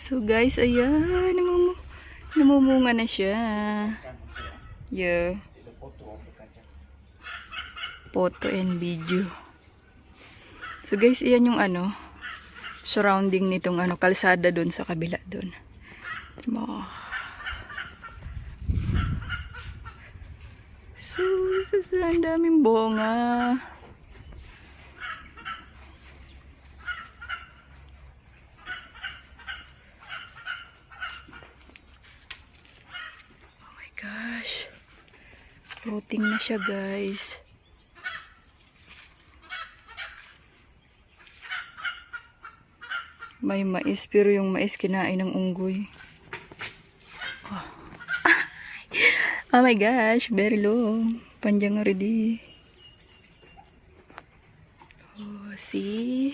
So guys, ayan, namumunga na siya. Yeah. Photo and video. So guys, ayan yung surrounding nitong kalsada doon sa kabila doon. So, ang daming bunga. Oh my gosh. Fruiting na siya, guys. May mais, pero yung mais kinain ng unggoy. Oh my gosh, very long. Panjang already. Oh, see?